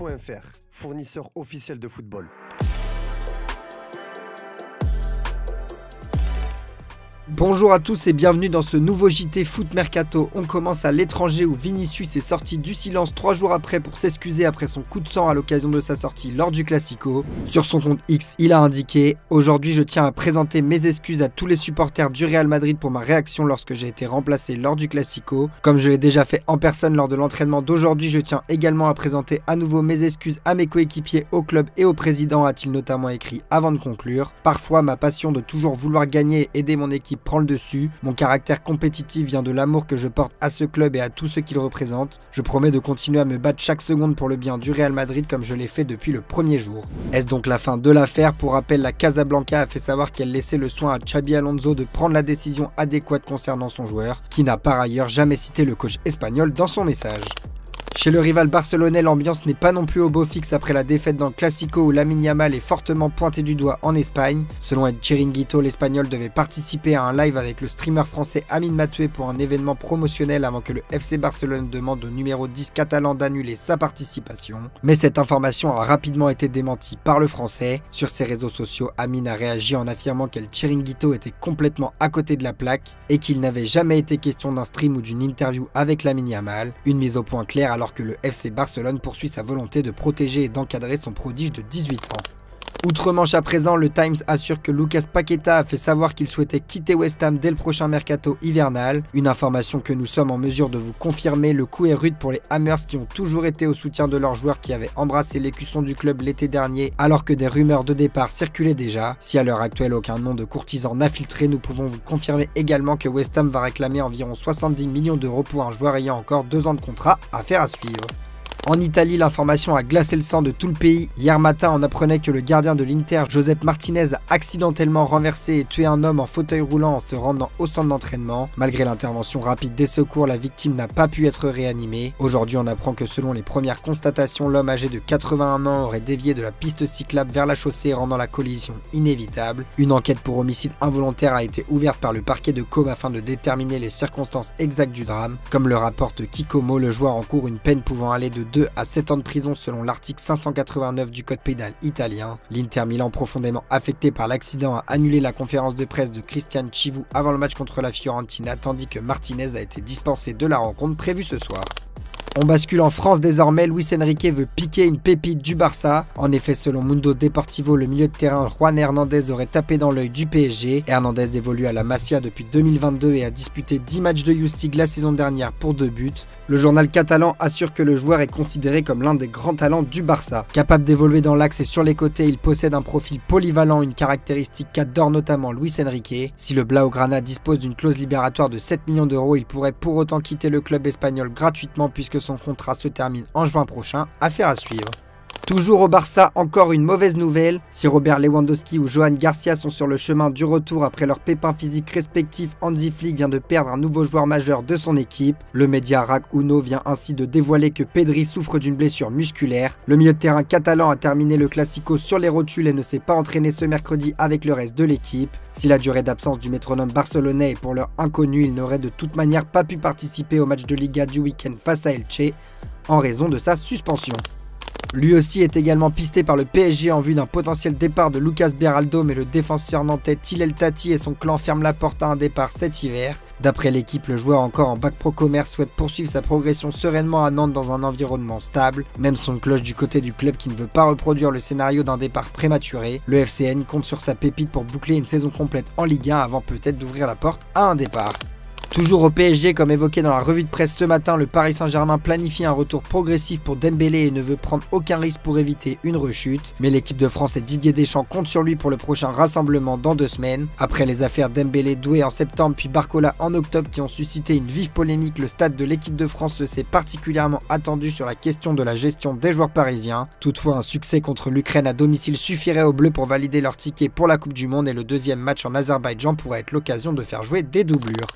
Foot.fr, fournisseur officiel de football. Bonjour à tous et bienvenue dans ce nouveau JT Foot Mercato. On commence à l'étranger où Vinicius est sorti du silence 3 jours après pour s'excuser après son coup de sang à l'occasion de sa sortie lors du Classico. Sur son compte X, il a indiqué « Aujourd'hui, je tiens à présenter mes excuses à tous les supporters du Real Madrid pour ma réaction lorsque j'ai été remplacé lors du Classico. Comme je l'ai déjà fait en personne lors de l'entraînement d'aujourd'hui, je tiens également à présenter à nouveau mes excuses à mes coéquipiers, au club et au président », a-t-il notamment écrit avant de conclure. « Parfois, ma passion de toujours vouloir gagner et aider mon équipe prend le dessus. Mon caractère compétitif vient de l'amour que je porte à ce club et à tout ce qu'il représente. Je promets de continuer à me battre chaque seconde pour le bien du Real Madrid comme je l'ai fait depuis le premier jour. » Est-ce donc la fin de l'affaire? Pour rappel, la Casablanca a fait savoir qu'elle laissait le soin à Xabi Alonso de prendre la décision adéquate concernant son joueur, qui n'a par ailleurs jamais cité le coach espagnol dans son message. Chez le rival barcelonais, l'ambiance n'est pas non plus au beau fixe après la défaite dans le Classico où Lamine Yamal est fortement pointé du doigt en Espagne. Selon El Chiringuito, l'Espagnol devait participer à un live avec le streamer français Amine Matoué pour un événement promotionnel avant que le FC Barcelone demande au numéro 10 catalan d'annuler sa participation. Mais cette information a rapidement été démentie par le français. Sur ses réseaux sociaux, Amine a réagi en affirmant qu'El Chiringuito était complètement à côté de la plaque et qu'il n'avait jamais été question d'un stream ou d'une interview avec Lamine Yamal. Une mise au point claire alors que le FC Barcelone poursuit sa volonté de protéger et d'encadrer son prodige de 18 ans. Outre-Manche à présent, le Times assure que Lucas Paqueta a fait savoir qu'il souhaitait quitter West Ham dès le prochain mercato hivernal. Une information que nous sommes en mesure de vous confirmer. Le coup est rude pour les Hammers qui ont toujours été au soutien de leurs joueurs qui avaient embrassé l'écusson du club l'été dernier alors que des rumeurs de départ circulaient déjà. Si à l'heure actuelle aucun nom de courtisan n'a filtré, nous pouvons vous confirmer également que West Ham va réclamer environ 70 millions d'euros pour un joueur ayant encore 2 ans de contrat. Affaire à suivre. En Italie, l'information a glacé le sang de tout le pays. Hier matin, on apprenait que le gardien de l'Inter, Josep Martinez, a accidentellement renversé et tué un homme en fauteuil roulant en se rendant au centre d'entraînement. Malgré l'intervention rapide des secours, la victime n'a pas pu être réanimée. Aujourd'hui, on apprend que selon les premières constatations, l'homme âgé de 81 ans aurait dévié de la piste cyclable vers la chaussée, rendant la collision inévitable. Une enquête pour homicide involontaire a été ouverte par le parquet de Côme afin de déterminer les circonstances exactes du drame. Comme le rapporte Kikomo, le joueur encourt une peine pouvant aller de 2 à 7 ans de prison selon l'article 589 du code pénal italien. L'Inter Milan, profondément affecté par l'accident, a annulé la conférence de presse de Christian Chivu avant le match contre la Fiorentina, tandis que Martinez a été dispensé de la rencontre prévue ce soir. On bascule en France désormais, Luis Enrique veut piquer une pépite du Barça. En effet, selon Mundo Deportivo, le milieu de terrain Juan Hernandez aurait tapé dans l'œil du PSG. Hernandez évolue à la Masia depuis 2022 et a disputé 10 matchs de Youth League la saison dernière pour 2 buts. Le journal catalan assure que le joueur est considéré comme l'un des grands talents du Barça. Capable d'évoluer dans l'axe et sur les côtés, il possède un profil polyvalent, une caractéristique qu'adore notamment Luis Enrique. Si le Blaugrana dispose d'une clause libératoire de 7 millions d'euros, il pourrait pour autant quitter le club espagnol gratuitement puisque son contrat se termine en juin prochain. Affaire à suivre. Toujours au Barça, encore une mauvaise nouvelle. Si Robert Lewandowski ou Johan Garcia sont sur le chemin du retour après leurs pépins physiques respectifs, Hansi Flick vient de perdre un nouveau joueur majeur de son équipe. Le média RAC Uno vient ainsi de dévoiler que Pedri souffre d'une blessure musculaire. Le milieu de terrain catalan a terminé le Classico sur les rotules et ne s'est pas entraîné ce mercredi avec le reste de l'équipe. Si la durée d'absence du métronome barcelonais est pour l'heure inconnue, il n'aurait de toute manière pas pu participer au match de Liga du week-end face à Elche en raison de sa suspension. Lui aussi est également pisté par le PSG en vue d'un potentiel départ de Lucas Beraldo, mais le défenseur nantais Thilel Tati et son clan ferment la porte à un départ cet hiver. D'après l'équipe, le joueur encore en bac pro commerce souhaite poursuivre sa progression sereinement à Nantes dans un environnement stable. Même son cloche du côté du club qui ne veut pas reproduire le scénario d'un départ prématuré. Le FCN compte sur sa pépite pour boucler une saison complète en Ligue 1 avant peut-être d'ouvrir la porte à un départ. Toujours au PSG, comme évoqué dans la revue de presse ce matin, le Paris Saint-Germain planifie un retour progressif pour Dembélé et ne veut prendre aucun risque pour éviter une rechute. Mais l'équipe de France et Didier Deschamps comptent sur lui pour le prochain rassemblement dans 2 semaines. Après les affaires Dembélé Doué en septembre puis Barcola en octobre qui ont suscité une vive polémique, le stade de l'équipe de France se s'est particulièrement attendu sur la question de la gestion des joueurs parisiens. Toutefois, un succès contre l'Ukraine à domicile suffirait aux Bleus pour valider leur ticket pour la Coupe du Monde et le deuxième match en Azerbaïdjan pourrait être l'occasion de faire jouer des doublures.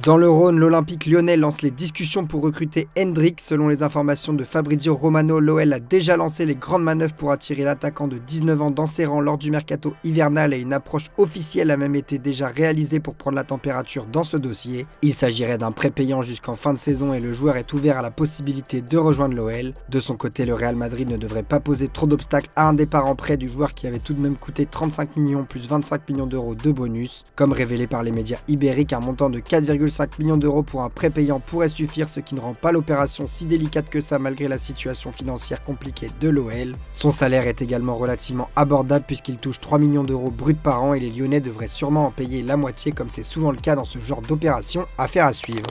Dans le Rhône, l'Olympique lyonnais lance les discussions pour recruter Hendrick. Selon les informations de Fabrizio Romano, l'OL a déjà lancé les grandes manœuvres pour attirer l'attaquant de 19 ans dans ses rangs lors du mercato hivernal et une approche officielle a même été déjà réalisée pour prendre la température dans ce dossier. Il s'agirait d'un prêt payant jusqu'en fin de saison et le joueur est ouvert à la possibilité de rejoindre l'OL. De son côté, le Real Madrid ne devrait pas poser trop d'obstacles à un départ en prêt du joueur qui avait tout de même coûté 35 millions plus 25 millions d'euros de bonus. Comme révélé par les médias ibériques, un montant de 4,5 millions d'euros pour un prêt payant pourrait suffire, ce qui ne rend pas l'opération si délicate que ça malgré la situation financière compliquée de l'OL. Son salaire est également relativement abordable puisqu'il touche 3 millions d'euros bruts par an et les Lyonnais devraient sûrement en payer la moitié comme c'est souvent le cas dans ce genre d'opération. Affaire à suivre.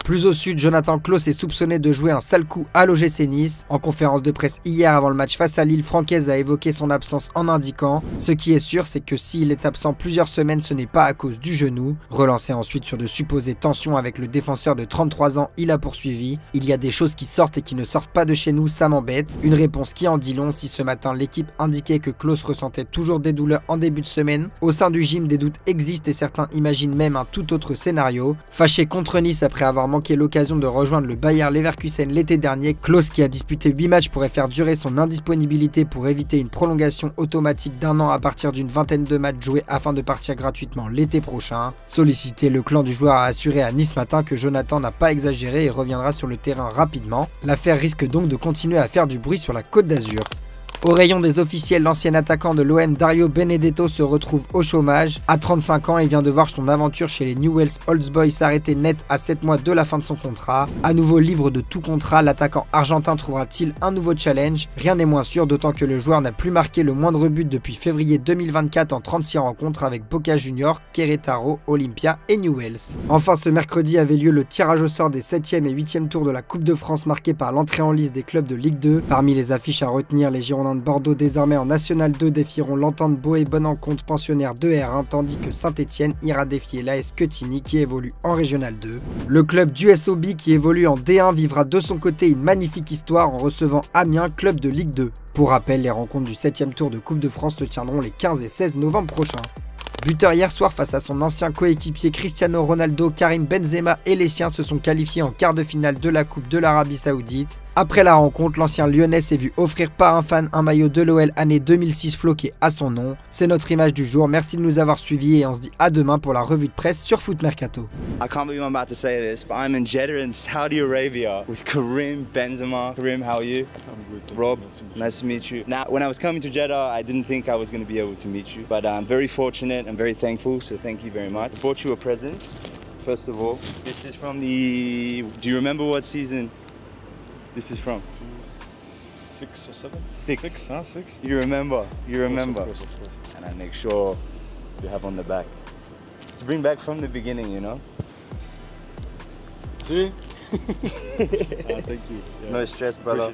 Plus au sud, Jonathan Klaus est soupçonné de jouer un sale coup à l'OGC Nice. En conférence de presse hier avant le match face à Lille, Francaise a évoqué son absence en indiquant « Ce qui est sûr, c'est que s'il est absent plusieurs semaines, ce n'est pas à cause du genou ». Relancé ensuite sur de supposées tensions avec le défenseur de 33 ans, il a poursuivi « Il y a des choses qui sortent et qui ne sortent pas de chez nous, ça m'embête ». Une réponse qui en dit long si ce matin l'équipe indiquait que Klaus ressentait toujours des douleurs en début de semaine. Au sein du gym, des doutes existent et certains imaginent même un tout autre scénario. Fâché contre Nice après avoir manqué l'occasion de rejoindre le Bayer Leverkusen l'été dernier, Klaus qui a disputé 8 matchs pourrait faire durer son indisponibilité pour éviter une prolongation automatique d'1 an à partir d'une vingtaine de matchs joués afin de partir gratuitement l'été prochain. Sollicité, le clan du joueur a assuré à Nice Matin que Jonathan n'a pas exagéré et reviendra sur le terrain rapidement. L'affaire risque donc de continuer à faire du bruit sur la Côte d'Azur. Au rayon des officiels, l'ancien attaquant de l'OM Dario Benedetto se retrouve au chômage. À 35 ans, il vient de voir son aventure chez les Newell's Old Boys s'arrêter net à 7 mois de la fin de son contrat. À nouveau libre de tout contrat, l'attaquant argentin trouvera-t-il un nouveau challenge? Rien n'est moins sûr, d'autant que le joueur n'a plus marqué le moindre but depuis février 2024 en 36 rencontres avec Boca Juniors, Querétaro, Olympia et Newell's. Enfin, ce mercredi avait lieu le tirage au sort des 7e et 8e tours de la Coupe de France marqué par l'entrée en lice des clubs de Ligue 2. Parmi les affiches à retenir, les Girondins de Bordeaux désormais en National 2 défieront l'Entente Beau et Bonne-en-Compte pensionnaire de R1 tandis que Saint-Etienne ira défier l'AS Quetigny qui évolue en Régional 2. Le club du SOB qui évolue en D1 vivra de son côté une magnifique histoire en recevant Amiens, club de Ligue 2. Pour rappel, les rencontres du 7e tour de Coupe de France se tiendront les 15 et 16 novembre prochains. Buteur hier soir face à son ancien coéquipier Cristiano Ronaldo, Karim Benzema et les siens se sont qualifiés en quart de finale de la Coupe de l'Arabie Saoudite. Après la rencontre, l'ancien lyonnais s'est vu offrir par un fan un maillot de l'OL année 2006 floqué à son nom. C'est notre image du jour, merci de nous avoir suivis et on se dit à demain pour la revue de presse sur Foot Mercato. I can't believe I'm about to say this, but I'm in Jeddah in Saudi Arabia with Karim Benzema. Karim, how are you? I'm good. Rob, nice to meet you. Now, when I was coming to Jeddah, I didn't think I was going to be able to meet you, but I'm very fortunate and very thankful, so thank you very much. I brought you a present, first of all. This is from the... Do you remember what season this is from? 6 or 7? 6. 6, huh? 6? You remember, you remember. Of course. And I make sure you have on the back. To bring back from the beginning, you know? See? Thank you. Yeah. No stress, brother.